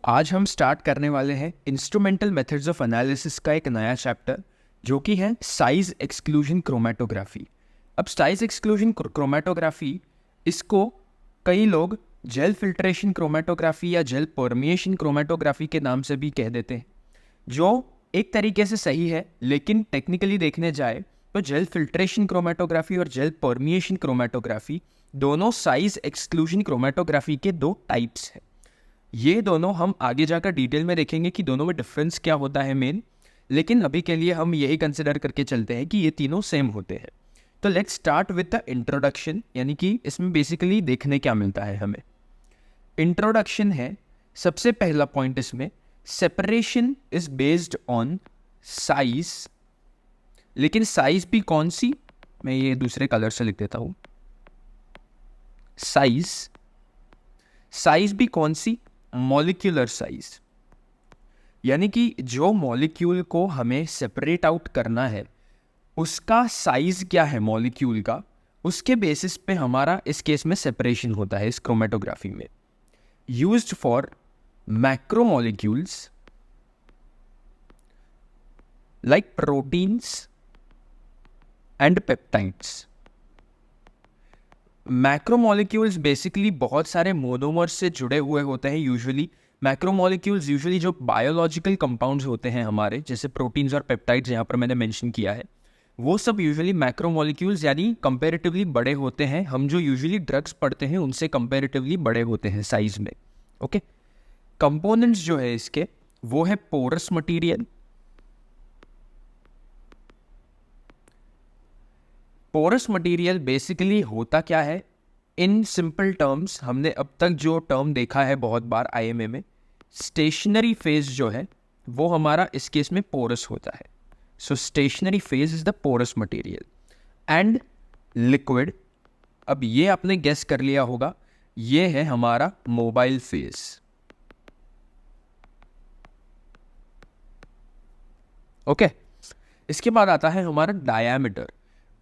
आज हम स्टार्ट करने वाले हैं इंस्ट्रूमेंटल मेथड्स ऑफ एनालिसिस का एक नया चैप्टर जो कि है साइज एक्सक्लूजन क्रोमेटोग्राफी। अब साइज एक्सक्लूजन क्रोमेटोग्राफी इसको कई लोग जेल फिल्ट्रेशन क्रोमेटोग्राफी या जेल परमिएशन क्रोमेटोग्राफी के नाम से भी कह देते हैं, जो एक तरीके से सही है, लेकिन टेक्निकली देखने जाए तो जेल फिल्ट्रेशन क्रोमेटोग्राफी और जेल परमिएशन क्रोमेटोग्राफी दोनों साइज एक्सक्लूजन क्रोमेटोग्राफी के दो टाइप्स हैं। ये दोनों हम आगे जाकर डिटेल में देखेंगे कि दोनों में डिफरेंस क्या होता है मेन, लेकिन अभी के लिए हम यही कंसिडर करके चलते हैं कि ये तीनों सेम होते हैं। तो let's start with the introduction, यानी कि इसमें बेसिकली देखने क्या मिलता है हमें। इंट्रोडक्शन है सबसे पहला पॉइंट इसमें। Separation is based on size, लेकिन साइज भी कौन सी, मैं ये दूसरे कलर से लिख देता हूं। साइज भी कौन सी, मॉलिक्यूलर साइज, यानी कि जो मॉलिक्यूल को हमें सेपरेट आउट करना है उसका साइज क्या है मॉलिक्यूल का, उसके बेसिस पे हमारा इस केस में सेपरेशन होता है इस क्रोमेटोग्राफी में। Used for macromolecules like proteins and peptides. Macromolecules basically बहुत सारे मोनोमर्स से जुड़े हुए होते हैं। यूजुअली मैक्रोमोलिक्यूल्स यूजुअली जो बायोलॉजिकल कंपाउंड्स होते हैं हमारे, जैसे प्रोटीन्स और पेप्टाइड्स यहाँ पर मैंने मेंशन किया है, वो सब यूजुअली मैक्रोमोलिक्यूल्स यानी कंपैरेटिवली बड़े होते हैं। हम जो यूजुअली ड्रग्स पढ़ते हैं उनसे कंपैरेटिवली बड़े होते हैं साइज में। ओके, कंपोनेंट्स जो है इसके वो है porous material. Porous material basically होता क्या है, इन सिंपल टर्म्स हमने अब तक जो टर्म देखा है बहुत बार आईएमए में, स्टेशनरी फेज जो है वो हमारा इस केस में पोरस होता है। So stationary phase is the porous material and liquid. अब ये आपने गेस कर लिया होगा, ये है हमारा मोबाइल फेज। ओके, इसके बाद आता है हमारा डायामीटर।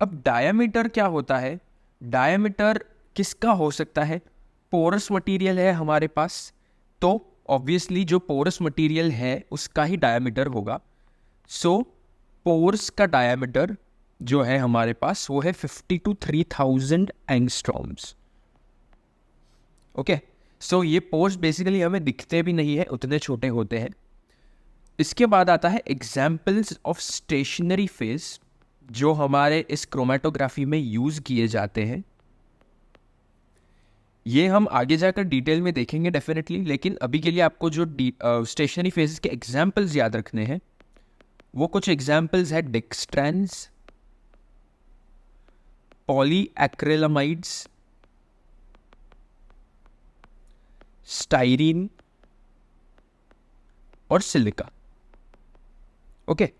अब डायामीटर क्या होता है, डायामीटर किसका हो सकता है, पोरस मटेरियल है हमारे पास, तो ऑब्वियसली जो पोरस मटेरियल है उसका ही डायामीटर होगा। सो पोर्स का डायामीटर जो है हमारे पास वो है 50 to 3000 एंगस्ट्रॉम्स। ओके, सो ये पोर्स बेसिकली हमें दिखते भी नहीं है, उतने छोटे होते हैं। इसके बाद आता है एग्जाम्पल्स ऑफ स्टेशनरी फेज जो हमारे इस क्रोमेटोग्राफी में यूज किए जाते हैं। ये हम आगे जाकर डिटेल में देखेंगे डेफिनेटली, लेकिन अभी के लिए आपको जो स्टेशनरी फेजेस के एग्जाम्पल्स याद रखने हैं वो कुछ एग्जाम्पल्स है डेक्सट्रैंस, पॉलीएक्रिलामाइड्स, स्टाइरीन और सिलिका। ओके,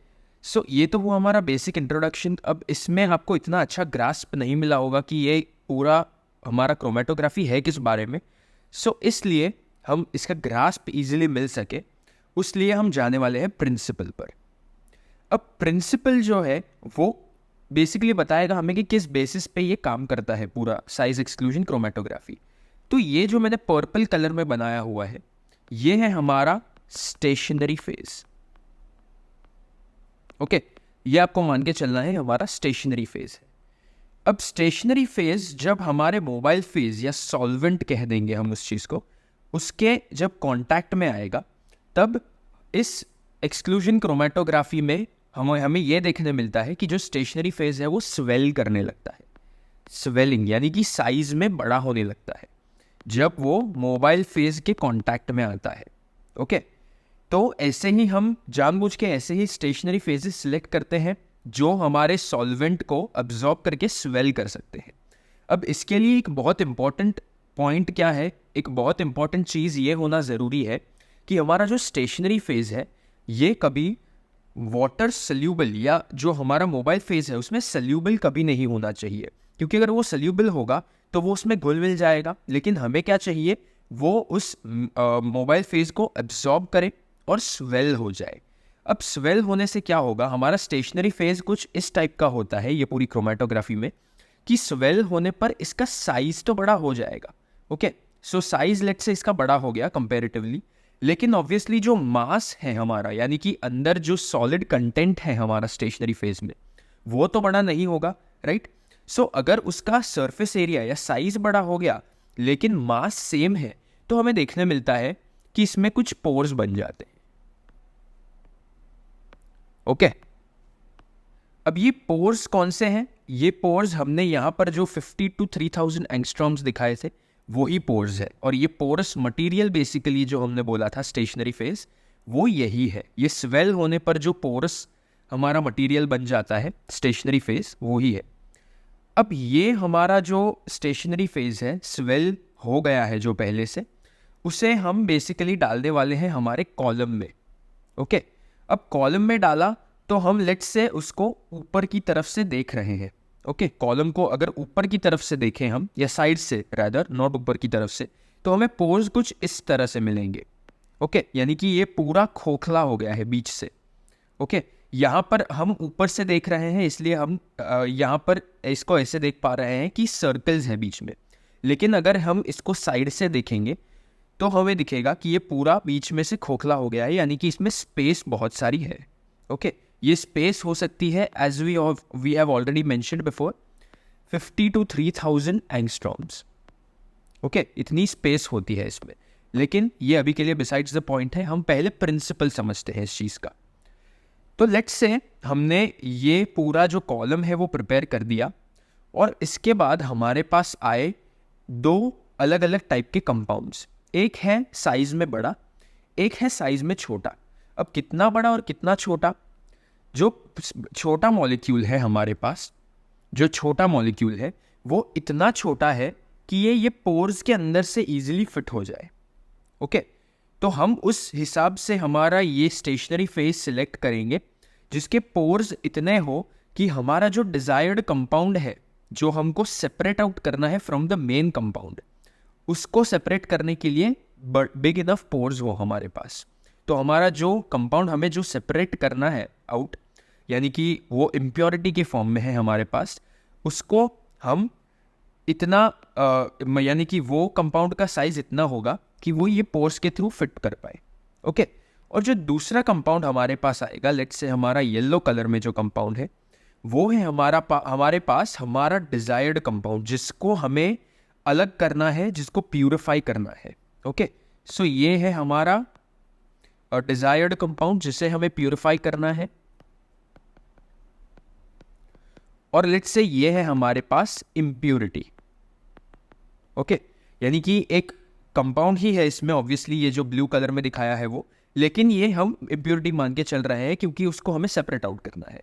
सो ये तो वो हमारा बेसिक इंट्रोडक्शन। अब इसमें आपको इतना अच्छा ग्रास्प नहीं मिला होगा कि ये पूरा हमारा क्रोमेटोग्राफी है किस बारे में। सो इसलिए हम इसका ग्रास्प इजीली मिल सके उसलिए हम जाने वाले हैं प्रिंसिपल पर। अब प्रिंसिपल जो है वो बेसिकली बताएगा हमें कि किस बेसिस पे ये काम करता है पूरा साइज एक्सक्लूजन क्रोमेटोग्राफी। तो ये जो मैंने पर्पल कलर में बनाया हुआ है ये है हमारा स्टेशनरी फेज। ओके, ये आपको मान के चलना है हमारा स्टेशनरी फेज है। अब स्टेशनरी फेज जब हमारे मोबाइल फेज या सॉल्वेंट कह देंगे हम उस चीज को, उसके जब कांटेक्ट में आएगा तब इस एक्सक्लूजन क्रोमेटोग्राफी में हमें यह देखने मिलता है कि जो स्टेशनरी फेज है वो स्वेल करने लगता है। स्वेलिंग यानी कि साइज में बड़ा होने लगता है जब वो मोबाइल फेज के कांटेक्ट में आता है। ओके, तो ऐसे ही हम जानबूझ के ऐसे ही स्टेशनरी फेजेस सिलेक्ट करते हैं जो हमारे सॉल्वेंट को अब्जॉर्ब करके स्वेल कर सकते हैं। अब इसके लिए एक बहुत इंपॉर्टेंट पॉइंट क्या है, एक बहुत इंपॉर्टेंट चीज़ ये होना ज़रूरी है कि हमारा जो स्टेशनरी फेज है ये कभी वाटर सल्यूबल या जो हमारा मोबाइल फेज है उसमें सल्यूबल कभी नहीं होना चाहिए, क्योंकि अगर वो सल्यूबल होगा तो वो उसमें घुल मिल जाएगा। लेकिन हमें क्या चाहिए, वो उस मोबाइल फेज को एब्जॉर्ब करे और स्वेल हो जाए। अब स्वेल होने से क्या होगा, हमारा स्टेशनरी फेज कुछ इस टाइप का होता है ये पूरी क्रोमेटोग्राफी में, कि स्वेल होने पर इसका साइज तो बड़ा हो जाएगा। ओके, सो साइज लेट से इसका बड़ा हो गया कंपैरेटिवली, लेकिन ऑब्वियसली जो मास है हमारा, यानी कि अंदर जो सॉलिड कंटेंट है हमारा स्टेशनरी फेज में, वो तो बड़ा नहीं होगा, राइट। सो अगर उसका सरफेस एरिया या साइज बड़ा हो गया लेकिन मास सेम है, तो हमें देखने मिलता है कि इसमें कुछ पोर्स बन जाते हैं। ओके, अब ये पोर्स कौन से हैं? ये पोर्स हमने यहाँ पर जो 50 to 3000 एंगस्ट्रॉम्स दिखाए थे, वही पोर्स है। और ये पोरस मटेरियल बेसिकली जो हमने बोला था स्टेशनरी फेज, वो यही है। ये स्वेल होने पर जो पोरस हमारा मटेरियल बन जाता है स्टेशनरी फेज, वो ही है। अब ये हमारा जो स्टेशनरी फेज है, स्वेल हो गया है जो पहले से, उसे हम बेसिकली डालने वाले हैं हमारे कॉलम में। ओके, अब कॉलम में डाला तो हम लेट्स से उसको ऊपर की तरफ से देख रहे हैं। ओके, कॉलम को अगर ऊपर की तरफ से देखें हम, या साइड से रादर, नॉट ऊपर की तरफ से, तो हमें पोर्स कुछ इस तरह से मिलेंगे। ओके, यानी कि ये पूरा खोखला हो गया है बीच से। ओके, यहाँ पर हम ऊपर से देख रहे हैं इसलिए हम यहाँ पर इसको ऐसे देख पा रहे हैं कि सर्कल्स हैं बीच में। लेकिन अगर हम इसको साइड से देखेंगे तो हमें दिखेगा कि ये पूरा बीच में से खोखला हो गया है, यानी कि इसमें स्पेस बहुत सारी है। ओके, ये स्पेस हो सकती है as we have already mentioned before 50 to 3000 angstroms. Okay, इतनी स्पेस होती है इसमें। लेकिन ये अभी के लिए बिसाइड्स द पॉइंट है, हम पहले प्रिंसिपल समझते हैं इस चीज़ का। तो लेट्स से हमने ये पूरा जो कॉलम है वो प्रिपेयर कर दिया, और इसके बाद हमारे पास आए दो अलग अलग टाइप के कंपाउंड्स। एक है साइज में बड़ा, एक है साइज में छोटा। अब कितना बड़ा और कितना छोटा? जो छोटा मॉलिक्यूल है हमारे पास, जो छोटा मॉलिक्यूल है वो इतना छोटा है कि ये पोर्स के अंदर से इजीली फिट हो जाए। ओके, तो हम उस हिसाब से हमारा ये स्टेशनरी फेज सिलेक्ट करेंगे जिसके पोर्स इतने हो कि हमारा जो डिजायर्ड कंपाउंड है, जो हमको सेपरेट आउट करना है फ्रॉम द मेन कंपाउंड, उसको सेपरेट करने के लिए बिग इनफ पोर्स हो हमारे पास। तो हमारा जो कंपाउंड हमें जो सेपरेट करना है आउट, यानी कि वो इम्प्योरिटी के फॉर्म में है हमारे पास, उसको हम इतना यानी कि वो कंपाउंड का साइज इतना होगा कि वो ये पोर्स के थ्रू फिट कर पाए। ओके, और जो दूसरा कंपाउंड हमारे पास आएगा, लेट्स से हमारा येलो कलर में जो कंपाउंड है, वो है हमारे पास हमारा डिजायर्ड कंपाउंड, जिसको हमें अलग करना है, जिसको प्यूरिफाई करना है। ओके, सो ये है हमारा डिजायर्ड कंपाउंड जिसे हमें प्यूरिफाई करना है। और लेट्स से ये है हमारे पास इम्प्यूरिटी। ओके, यानी कि एक कंपाउंड ही है इसमें, ऑब्वियसली ये जो ब्लू कलर में दिखाया है वो, लेकिन ये हम इम्प्यूरिटी मान के चल रहे हैं क्योंकि उसको हमें सेपरेट आउट करना है।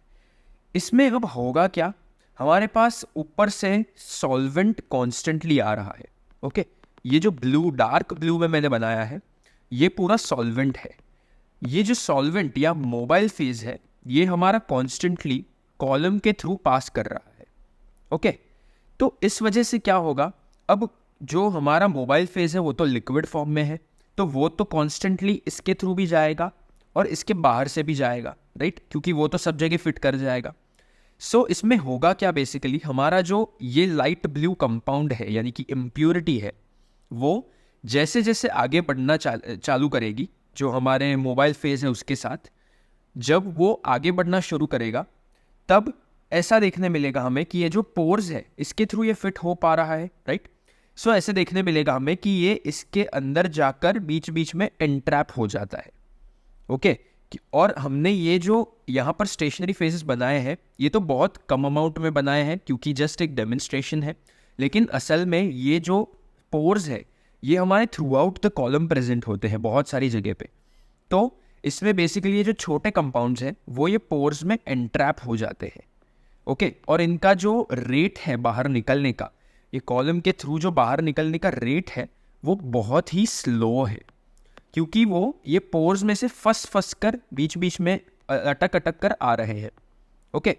इसमें अब होगा क्या, हमारे पास ऊपर से सॉल्वेंट कॉन्स्टेंटली आ रहा है। ओके, ये जो ब्लू, डार्क ब्लू में मैंने बनाया है, ये पूरा सॉल्वेंट है। ये जो सॉल्वेंट या मोबाइल फेज है, ये हमारा कॉन्स्टेंटली कॉलम के थ्रू पास कर रहा है। ओके, तो इस वजह से क्या होगा, अब जो हमारा मोबाइल फेज है वो तो लिक्विड फॉर्म में है, तो वो तो कॉन्स्टेंटली इसके थ्रू भी जाएगा और इसके बाहर से भी जाएगा, राइट, क्योंकि वो तो सब जगह फिट कर जाएगा। सो इसमें होगा क्या, बेसिकली हमारा जो ये लाइट ब्लू कंपाउंड है यानी कि इम्प्यूरिटी है, वो जैसे जैसे आगे बढ़ना चालू करेगी, जो हमारे मोबाइल फेज है उसके साथ, जब वो आगे बढ़ना शुरू करेगा तब ऐसा देखने मिलेगा हमें कि ये जो पोर्स है इसके थ्रू ये फिट हो पा रहा है, राइट। सो ऐसे देखने मिलेगा हमें कि ये इसके अंदर जाकर बीच बीच में एंट्रैप हो जाता है। ओके, और हमने ये जो यहाँ पर स्टेशनरी फेजेस बनाए हैं, ये तो बहुत कम अमाउंट में बनाए हैं क्योंकि जस्ट एक डेमोन्स्ट्रेशन है, लेकिन असल में ये जो पोर्स है ये हमारे through out the column present होते हैं बहुत सारी जगह पे। तो इसमें बेसिकली ये जो छोटे कंपाउंड्स हैं वो ये पोर्स में एंट्रैप हो जाते हैं। ओके, और इनका जो रेट है बाहर निकलने का, ये कॉलम के थ्रू जो बाहर निकलने का रेट है वो बहुत ही स्लो है, क्योंकि वो ये पोर्स में से फंस कर बीच बीच में अटक कर आ रहे हैं। ओके,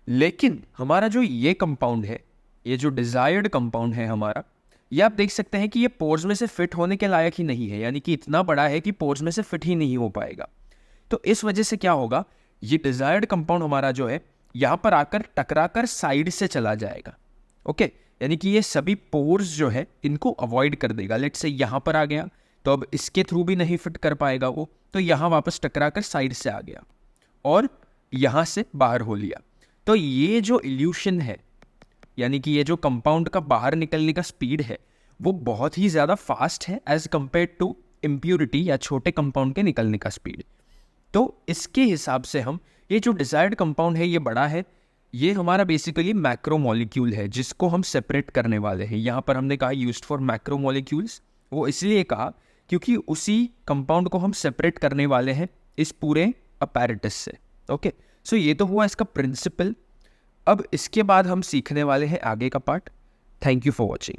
लेकिन हमारा जो ये कंपाउंड है, ये जो डिजायर्ड कंपाउंड है हमारा, ये आप देख सकते हैं कि ये पोर्स में से फिट होने के लायक ही नहीं है, यानी कि इतना बड़ा है कि पोर्स में से फिट ही नहीं हो पाएगा। तो इस वजह से क्या होगा, ये डिजायर्ड कंपाउंड हमारा जो है यहाँ पर आकर टकरा कर साइड से चला जाएगा। ओके, यानी कि ये सभी पोर्स जो है इनको अवॉइड कर देगा। लेट्स से यहाँ पर आ गया तो अब इसके थ्रू भी नहीं फिट कर पाएगा वो, तो यहाँ वापस टकरा कर साइड से आ गया और यहाँ से बाहर हो लिया। तो ये जो इल्यूशन है, यानी कि ये जो कंपाउंड का बाहर निकलने का स्पीड है, वो बहुत ही ज़्यादा फास्ट है एज कम्पेयर टू इम्प्योरिटी या छोटे कंपाउंड के निकलने का स्पीड। तो इसके हिसाब से हम ये जो डिजायर्ड कंपाउंड है ये बड़ा है, ये हमारा बेसिकली मैक्रोमोलिक्यूल है जिसको हम सेपरेट करने वाले हैं। यहाँ पर हमने कहा यूज्ड फॉर मैक्रोमोलिक्यूल्स, वो इसलिए कहा क्योंकि उसी कंपाउंड को हम सेपरेट करने वाले हैं इस पूरे अपैरेटस से। ओके, सो ये तो हुआ इसका प्रिंसिपल। अब इसके बाद हम सीखने वाले हैं आगे का part. Thank you for watching.